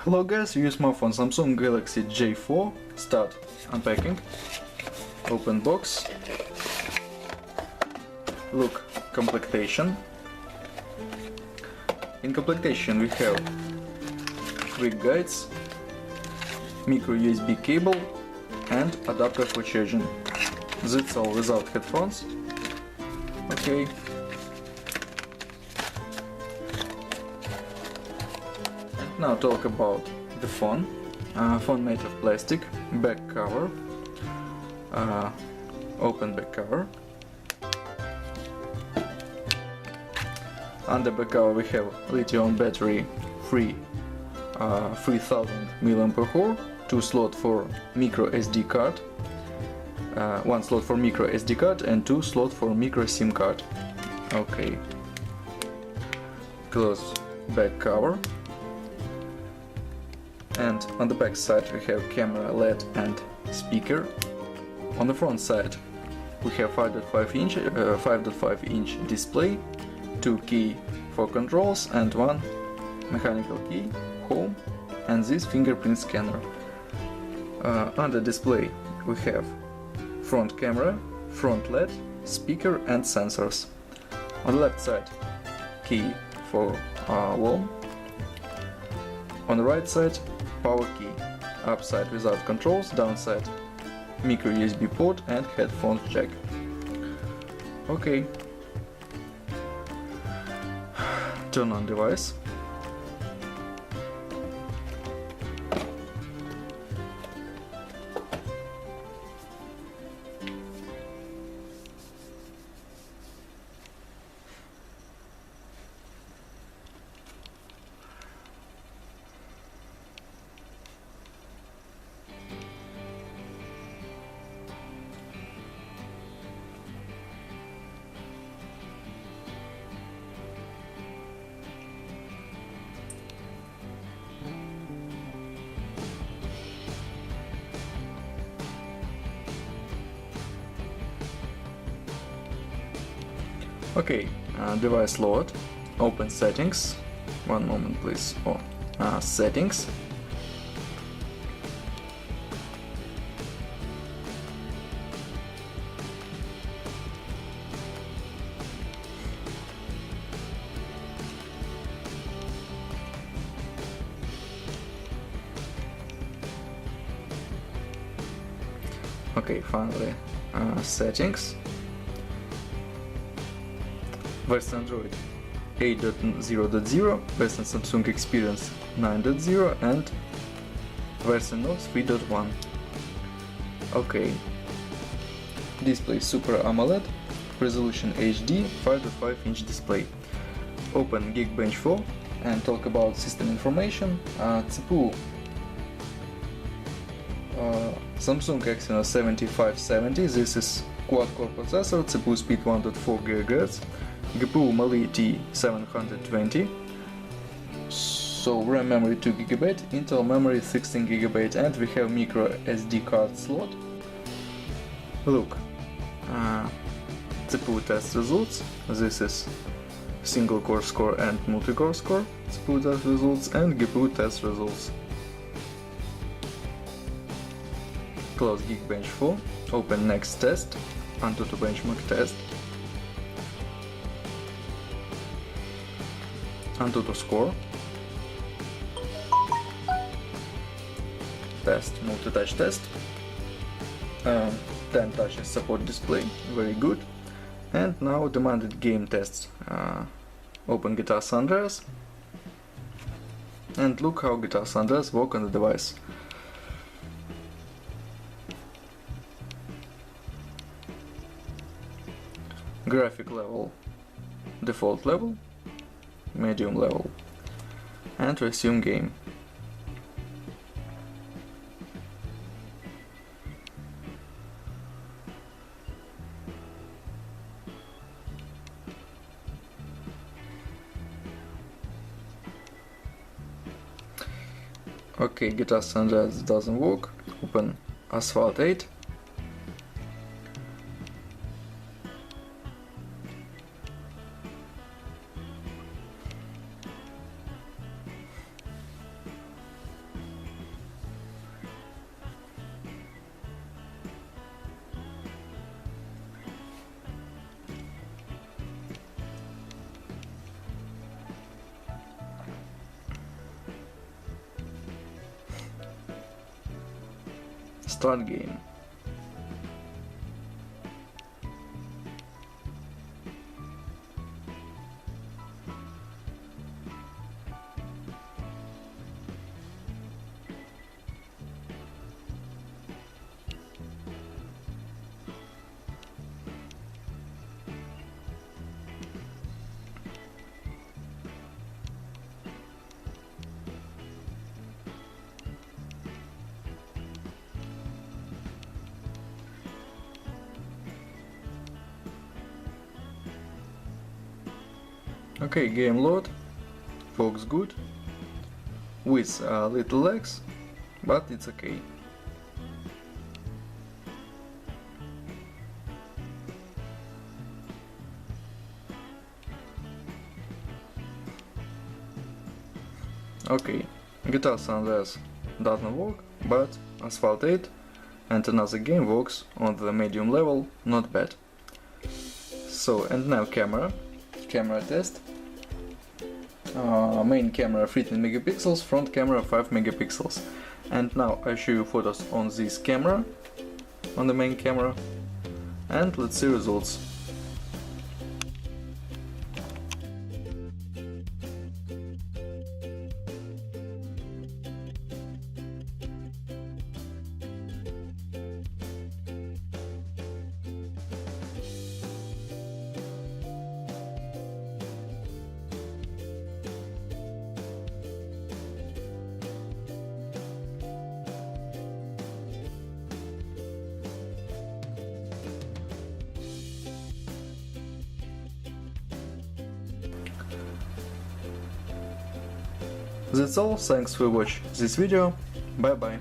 Hello guys, you use my phone Samsung Galaxy J4. Start unpacking. Open box. Look, complectation. In complectation we have quick guides, micro USB cable and adapter for charging. That's all without headphones. Okay. And now talk about the phone. Phone made of plastic, back cover, open back cover. Under back cover we have lithium battery free 3000 mAh, 2 slots for micro SD card, 1 slot for micro SD card and 2 slots for micro SIM card. Okay. Close back cover. And on the back side we have camera, LED and speaker. On the front side we have 5.5 inch display, 2 key for controls and 1 mechanical key, home, and this fingerprint scanner. Under display we have front camera, front LED, speaker and sensors. On the left side key for volume. On the right side power key, upside without controls, downside micro USB port and headphones jack. Okay. Turn on device. Okay, device load. Open settings. One moment please. Settings. Okay, finally settings. Version Android 8.0.0, version Samsung Experience 9.0 and version Notes 3.1. Okay. Display Super AMOLED, resolution HD, 5.5 inch display. Open Geekbench 4 and talk about system information. CPU Samsung Exynos 7570, this is quad-core processor, CPU speed 1.4 GHz, GPU Mali T720, so RAM memory 2 GB, Intel memory 16 GB, and we have micro SD card slot. Look, CPU test results, this is single core score and multi-core score, CPU test results and GPU test results. Close Geekbench 4, open next test, Antutu benchmark test, Antutu score, test, multi-touch test, 10 touches support display, very good. And now demanded game tests. Open Guitar San Andreas and look how Guitar San Andreas work on the device. Graphic level, default level, medium level, and resume game. Okay, Guitar San Andreas doesn't work. Open Asphalt 8. Start game. Okay, game load, works good, with little lags, but it's okay. Okay, Guitar San Andreas doesn't work, but Asphalt 8 and another game works on the medium level, not bad. So, and now camera test. Main camera 13 megapixels, front camera 5 megapixels. And now I show you photos on this camera, on the main camera, and let's see results. That's all, thanks for watching this video, bye bye.